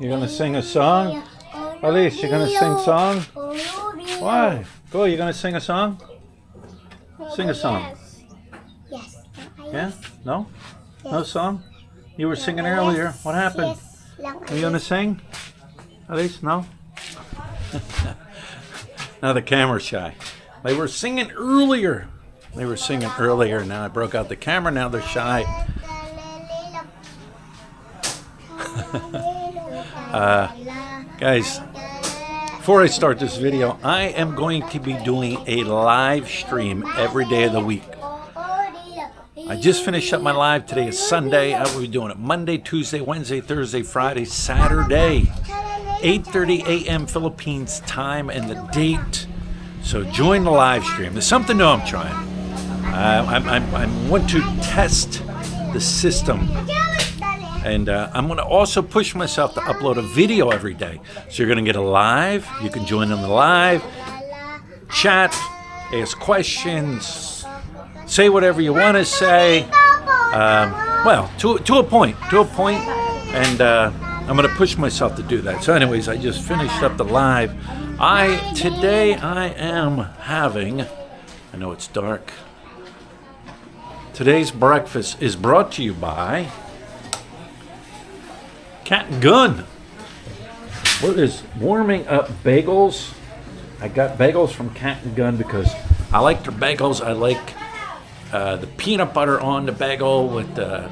You're gonna sing a song? Elise, you're gonna sing song? Why? Go, you're gonna sing a song? Sing a song. Yes. Yeah? No? No song? You were singing earlier. What happened? Are you gonna sing? Elise, no? Now the camera's shy. They were singing earlier. Now I broke out the camera. Now they're shy. Guys, before I start this video, I am going to be doing a live stream every day of the week. I just finished up my live. Today is Sunday. I will be doing it Monday, Tuesday, Wednesday, Thursday, Friday, Saturday. 8:30 a.m. Philippines time and the date. So join the live stream. There's something new I'm trying. I want to test the system. And I'm going to also push myself to upload a video every day. So you're going to get a live. You can join in the live, chat, ask questions, say whatever you want to say. Well, to a point. And I'm going to push myself to do that. So anyways, I just finished up the live. Today I am having, I know it's dark. Today's breakfast is brought to you by Cat and Gun. What is warming up bagels? I got bagels from Cat and Gun because I like their bagels. I like the peanut butter on the bagel with the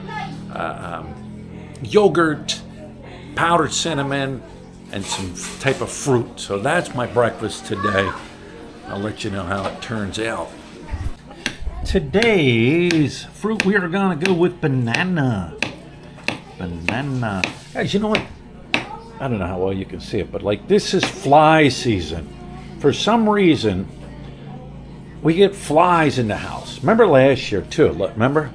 yogurt, powdered cinnamon, and some type of fruit. So that's my breakfast today. I'll let you know how it turns out. Today's fruit, we are gonna go with banana. Guys, you know what? I don't know how well you can see it, but like this is fly season. For some reason, we get flies in the house. Remember last year too, remember?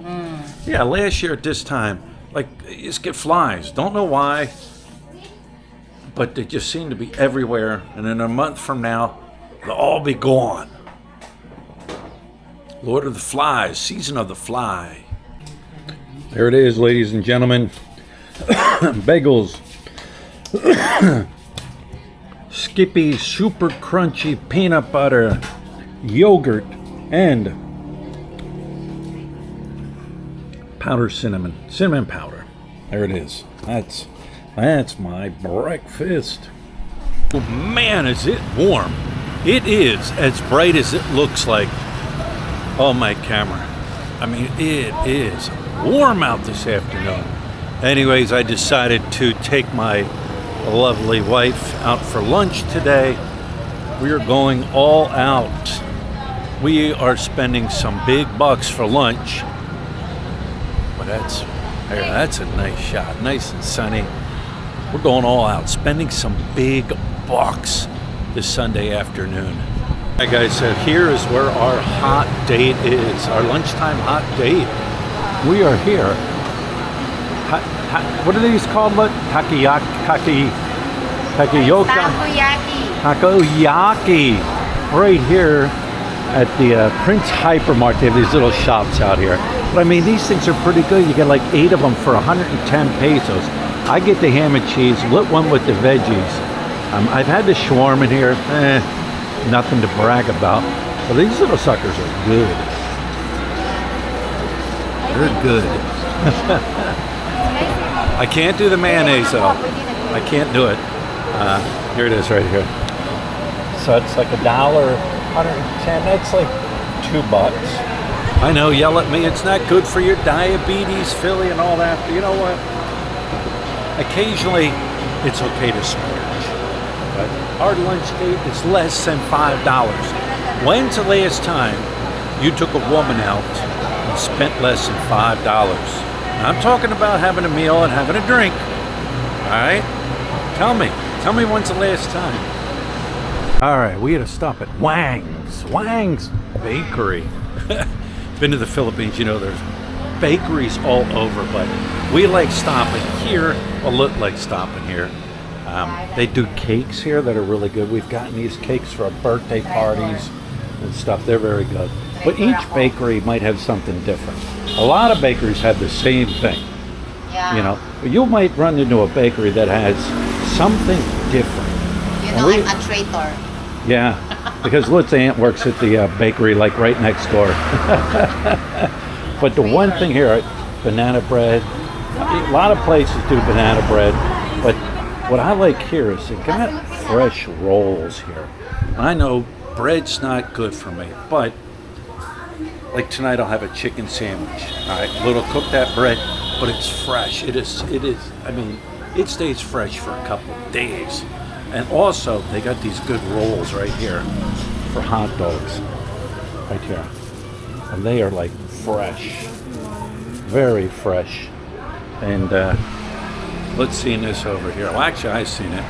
Yeah, last year at this time, like you just get flies. Don't know why, but they just seem to be everywhere. And in a month from now, they'll all be gone. Lord of the Flies, season of the fly. There it is, ladies and gentlemen. Bagels. Skippy super crunchy peanut butter, yogurt, and powdered cinnamon powder. There it is. That's my breakfast. Oh man, is it warm. It is as bright as it looks like on my camera. I mean, it is warm out this afternoon. Anyways, I decided to take my lovely wife out for lunch today. We are going all out. We are spending some big bucks for lunch. But that's a nice shot, nice and sunny. We're going all out, spending some big bucks this Sunday afternoon. All right, guys, so here is where our hot date is, our lunchtime hot date. We are here. What are these called? Takoyaki. Right here at the Prince Hypermarket. They have these little shops out here. But I mean, these things are pretty good. You get like 8 of them for 110 pesos. I get the ham and cheese, lit one with the veggies. I've had the shawarma here. Nothing to brag about. But these little suckers are good. They're good. I can't do the mayonnaise though. I can't do it. Here it is right here. So it's like $1, 110. That's like $2. I know, yell at me. It's not good for your diabetes, Philly, and all that. But you know what? Occasionally, it's okay to splurge. But our lunch date is less than $5. When's the last time you took a woman out and spent less than $5? I'm talking about having a meal and having a drink. All right? Tell me when's the last time? All right, we had to stop at Wang's Bakery. Been to the Philippines, you know, there's bakeries all over, but we like stopping here. Well, look like stopping here. They do cakes here that are really good. We've gotten these cakes for our birthday parties and stuff. They're very good. But each bakery might have something different. A lot of bakeries have the same thing. You know, you might run into a bakery that has something different. You know, I'm a traitor. Yeah, because Lut's aunt works at the bakery like right next door. But the one thing here, banana bread. A lot of places do banana bread, but what I like here is they got fresh rolls here. I know bread's not good for me, but like tonight I'll have a chicken sandwich. All right, little cook that bread, but it's fresh. It is. I mean, it stays fresh for a couple of days. And also, they got these good rolls right here for hot dogs, right here. And they are like fresh, very fresh. And let's see this over here. Well, actually, I've seen it.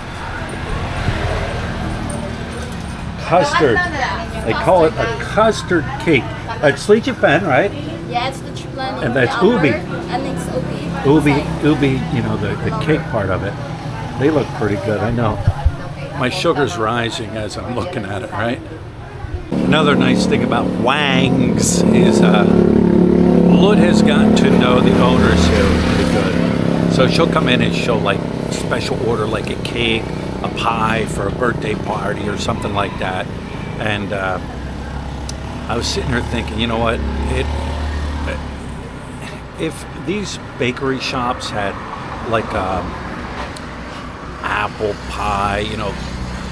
Custard. They call it a custard cake. It's leche fan, right? Yeah, it's the chuplan. And that's ubi. And it's Ubi, you know, the cake part of it. They look pretty good, I know. My sugar's rising as I'm looking at it, right? Another nice thing about Wang's is Lut has gotten to know the owners here pretty good. So she'll come in and she'll like special order like a cake, a pie for a birthday party or something like that. And I was sitting here thinking, you know what? If these bakery shops had like apple pie, you know,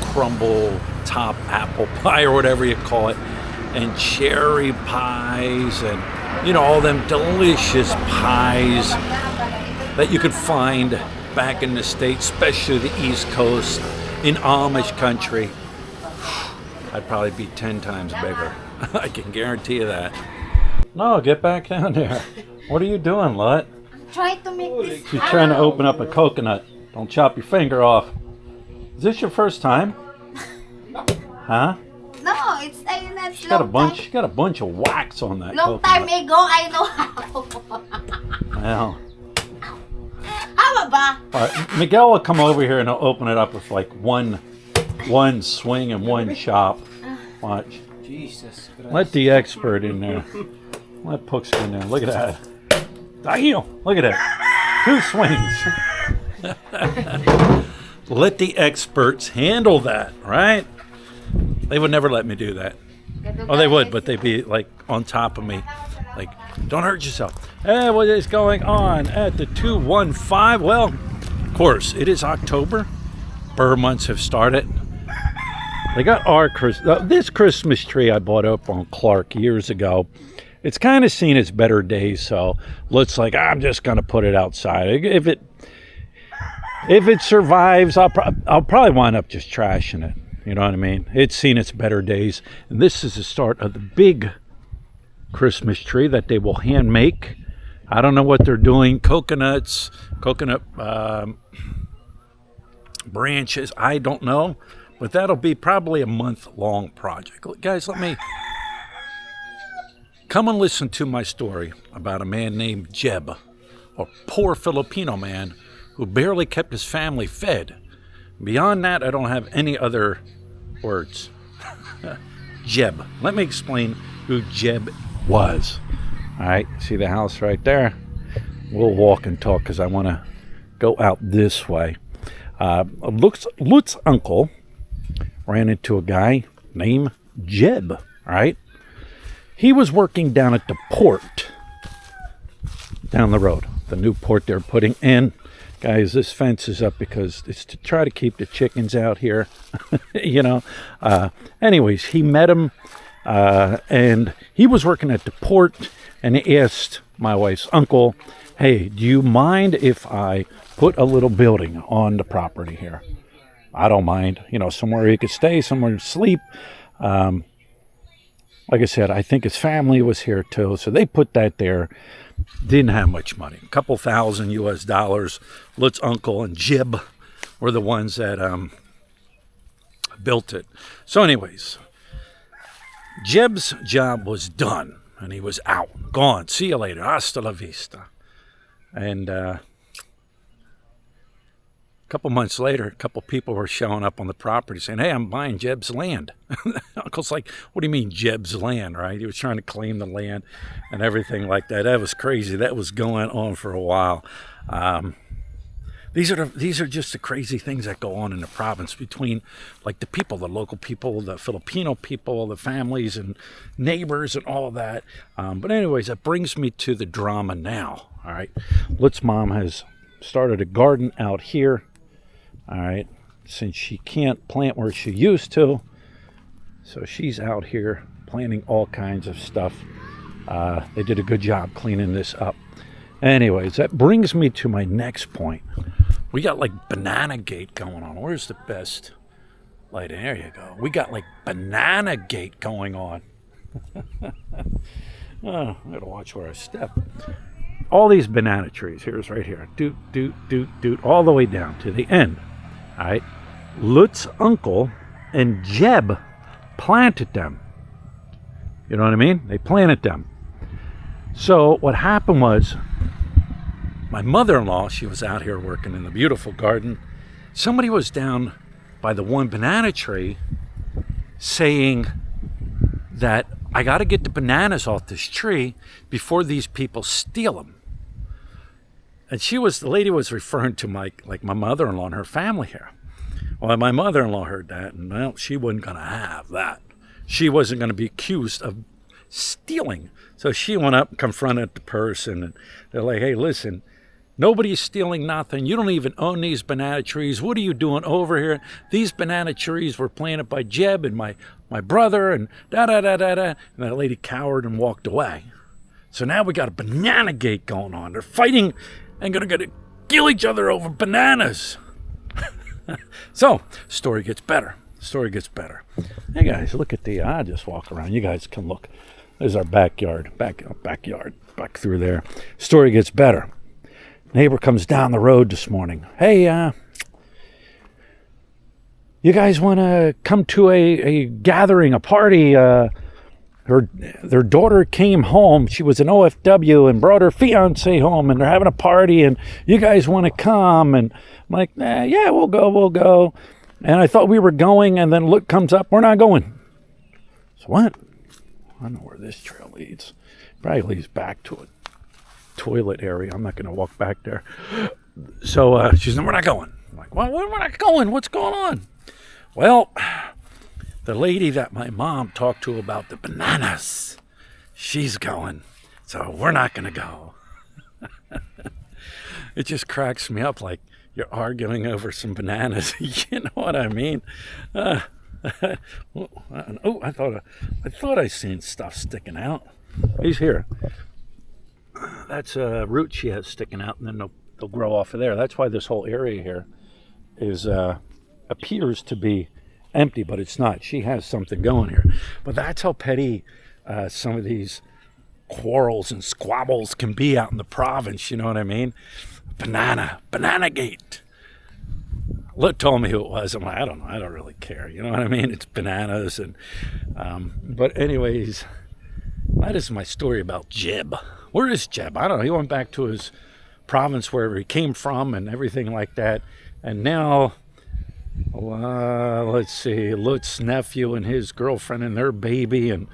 crumble top apple pie or whatever you call it, and cherry pies and, you know, all them delicious pies that you could find back in the States, especially the East Coast, in Amish country, I'd probably be 10 times bigger. I can guarantee you that. No, get back down there. What are you doing, Lut? Try to make this. She's trying to open up a coconut. Don't chop your finger off. Is this your first time? Huh? No, it's not. She got a bunch of wax on that. Long coconut. time ago, I know how. Well. How about? All right, Miguel will come over here and he'll open it up with like one swing and one chop. Watch. Jesus Christ. Let the expert in there. Let Pooks in there. Look at that. Damn! Look at that. 2 swings. Let the experts handle that, right? They would never let me do that. Oh, they would, but they'd be like on top of me. Like, don't hurt yourself. Hey, what is going on at the 215? Well, of course, it is October. Burr months have started. They got our this Christmas tree I bought up on Clark years ago. It's kind of seen its better days, so looks like I'm just gonna put it outside. If it survives, I'll probably wind up just trashing it. You know what I mean? It's seen its better days, and this is the start of the big Christmas tree that they will hand make. I don't know what they're doing. Coconut branches. I don't know, but that'll be probably a month-long project. Guys, let me come and listen to my story about a man named Jeb, a poor Filipino man who barely kept his family fed. Beyond that, I don't have any other words. Jeb. Let me explain who Jeb was. All right, see the house right there? We'll walk and talk because I want to go out this way. Lut's uncle ran into a guy named Jeb, all right? He was working down at the port down the road, the new port they're putting in. Guys, this fence is up because it's to try to keep the chickens out here, you know. Anyways, he met him, and he was working at the port, and he asked my wife's uncle, hey, do you mind if I put a little building on the property here? I don't mind, you know, somewhere he could stay, somewhere to sleep. Like I said, I think his family was here too, so they put that there. Didn't have much money, a couple $1,000 US. Lut's uncle and Jeb were the ones that built it. So anyways, Jeb's job was done, and he was out, gone. See you later, hasta la vista. And a couple months later, a couple people were showing up on the property saying, hey, I'm buying Jeb's land. Uncle's like, what do you mean Jeb's land, right? He was trying to claim the land and everything like that. That was crazy. That was going on for a while. These are just the crazy things that go on in the province between like the people, the local people, the Filipino people, the families and neighbors and all of that. But anyways, that brings me to the drama now. All right. Lut's mom has started a garden out here. All right. Since she can't plant where she used to. So she's out here planting all kinds of stuff. They did a good job cleaning this up. Anyways, that brings me to my next point. We got like Banana Gate going on. Where's the best light? There you go. We got like Banana Gate going on. Oh, I gotta watch where I step. All these banana trees. Here's right here. Doot, doot, doot, doot, all the way down to the end. All right. Lut's uncle and Jeb planted them. You know what I mean? They planted them. So what happened was, my mother-in-law, she was out here working in the beautiful garden. Somebody was down by the one banana tree saying that I got to get the bananas off this tree before these people steal them. And the lady was referring to my mother-in-law and her family here. Well, my mother-in-law heard that, and well, she wasn't going to have that. She wasn't going to be accused of stealing. So she went up and confronted the person, and they're like, hey, listen, nobody's stealing nothing. You don't even own these banana trees. What are you doing over here? These banana trees were planted by Jeb and my brother, and da-da-da-da-da. And that lady cowered and walked away. So now we got a banana gate going on. They're fighting and going to kill each other over bananas. So, story gets better. Story gets better. Hey guys, look at I just walk around. You guys can look. There's our backyard. Backyard. Back through there. Story gets better. Neighbor comes down the road this morning. Hey, you guys want to come to a gathering, a party? Their daughter came home. She was an OFW and brought her fiance home, and they're having a party, and you guys want to come? And I'm like, yeah, we'll go. And I thought we were going, and then Luke comes up, we're not going. So what? I don't know where this trail leads. Probably leads back to a toilet area. I'm not going to walk back there. So she said, we're not going. I'm like, well, we're not going. What's going on? Well, the lady that my mom talked to about the bananas, she's going. So we're not going to go. It just cracks me up like you're arguing over some bananas. You know what I mean? Oh, I thought I seen stuff sticking out. He's here. That's a root she has sticking out, and then they'll grow off of there. That's why this whole area here is appears to be empty, but it's not. She has something going here. But that's how petty some of these quarrels and squabbles can be out in the province. You know what I mean? Banana Gate. Luke told me who it was. I'm like, I don't know. I don't really care. You know what I mean? It's bananas. And but anyways, that is my story about Jeb. Where is Jeb? I don't know. He went back to his province wherever he came from and everything like that. And now, let's see, Lut's nephew and his girlfriend and their baby and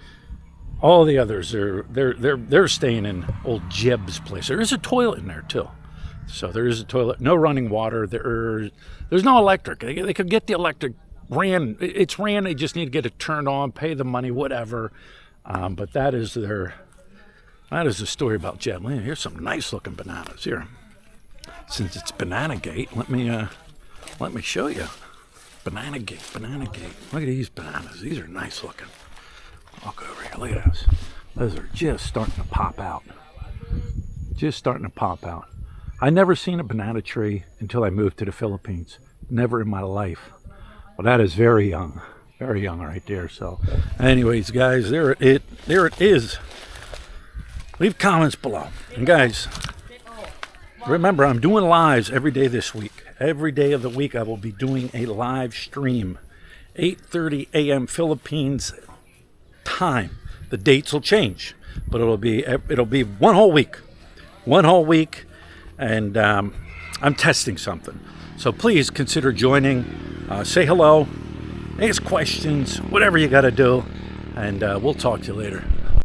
all the others they're staying in old Jeb's place. There is a toilet in there too. So there is a toilet, no running water. There's no electric. They could get the electric ran. It's ran. They just need to get it turned on, pay the money, whatever. But that is the story about Jeb. Here's some nice looking bananas here. Since it's Banana Gate, let me show you. Banana Gate. Look at these bananas. These are nice looking. Walk over here. Look at those. Those are just starting to pop out. I never seen a banana tree until I moved to the Philippines. Never in my life. Well, that is very young right there. So, anyways, guys, there it is. Leave comments below. And guys, remember, I'm doing lives every day this week. Every day of the week, I will be doing a live stream, 8:30 a.m. Philippines time. The dates will change, but it'll be one whole week. And I'm testing something. So please consider joining. Say hello, ask questions, whatever you got to do. And we'll talk to you later.